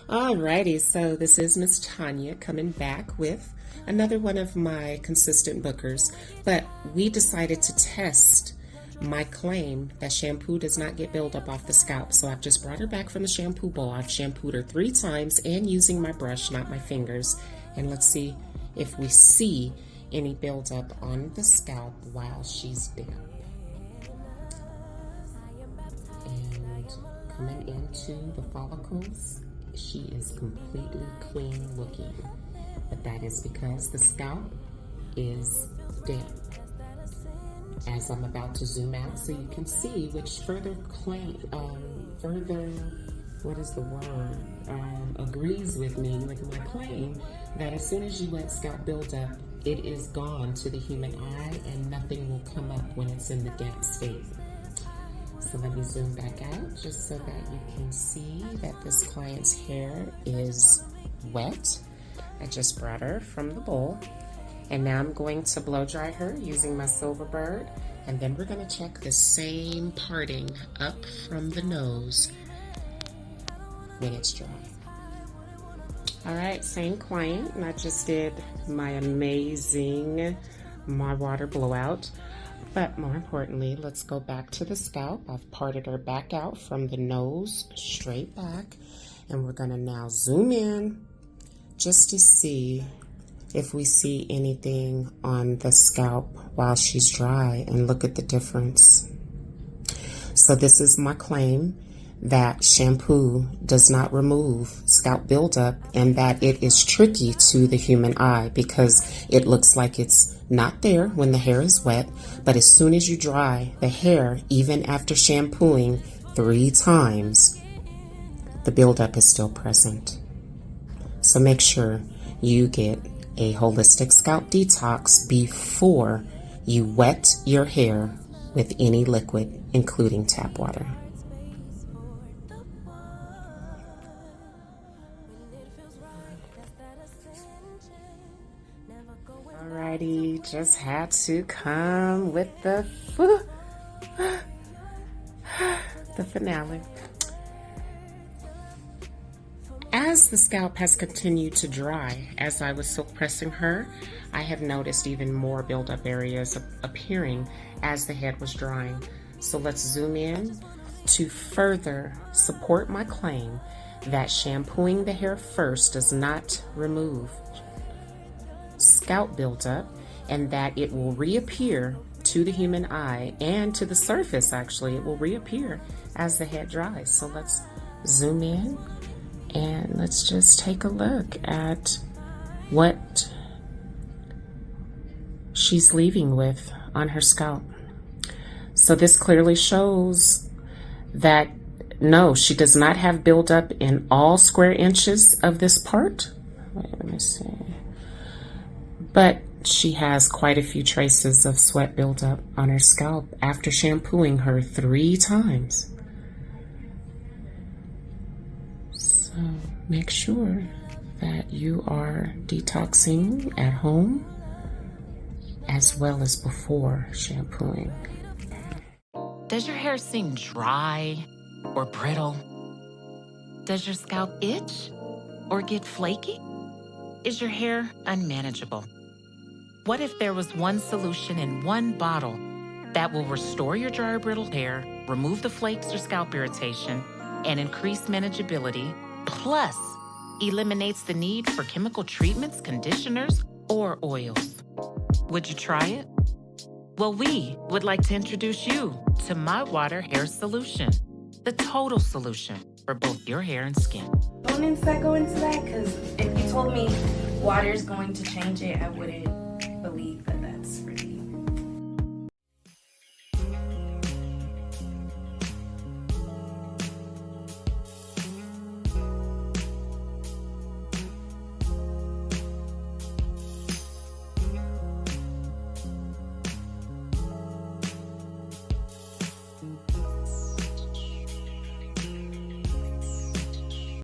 Alrighty, so this is Miss Tanya coming back with another one of my consistent bookers, but we decided to test my claim that shampoo does not get buildup off the scalp. So I've just brought her back from the shampoo bowl. I've shampooed her 3 times and using my brush, not my fingers. And let's see if we see any buildup on the scalp while she's damp. And coming into the follicles, she is completely clean looking, but that is because the scalp is damp. As I'm about to zoom out so you can see, which further agrees with me with my claim that as soon as you let scalp build up, it is gone to the human eye and nothing will come up when it's in the damp state. So let me zoom back out just so that you can see that this client's hair is wet. I just brought her from the bowl. And now I'm going to blow dry her using my Silver Bird. And then we're going to check the same parting up from the nose when it's dry. All right, same client. And I just did my amazing MYWater blowout. But more importantly, let's go back to the scalp. I've parted her back out from the nose straight back. And we're going to now zoom in just to see if we see anything on the scalp while she's dry, and look at the difference. So this is my claim that shampoo does not remove scalp buildup and that it is tricky to the human eye because it looks like it's not there when the hair is wet, but as soon as you dry the hair, even after shampooing 3 times, the buildup is still present. So make sure you get a holistic scalp detox before you wet your hair with any liquid, including tap water. Alrighty, just had to come with the finale. As the scalp has continued to dry, as I was silk pressing her, I have noticed even more buildup areas appearing as the head was drying. So let's zoom in to further support my claim that shampooing the hair first does not remove scalp buildup and that it will reappear to the human eye and to the surface. Actually, it will reappear as the head dries. So let's zoom in. And let's just take a look at what she's leaving with on her scalp. So this clearly shows that no, she does not have buildup in all square inches of this part. Wait, let me see. But she has quite a few traces of sweat buildup on her scalp after shampooing her 3 times. So make sure that you are detoxing at home as well as before shampooing. Does your hair seem dry or brittle? Does your scalp itch or get flaky? Is your hair unmanageable? What if there was one solution in one bottle that will restore your dry or brittle hair, remove the flakes or scalp irritation, and increase manageability, plus eliminates the need for chemical treatments, conditioners, or oils? Would you try it? Well, we would like to introduce you to MYWater Hair Solution, the total solution for both your hair and skin. Don't go into that, because if you told me water is going to change it, I wouldn't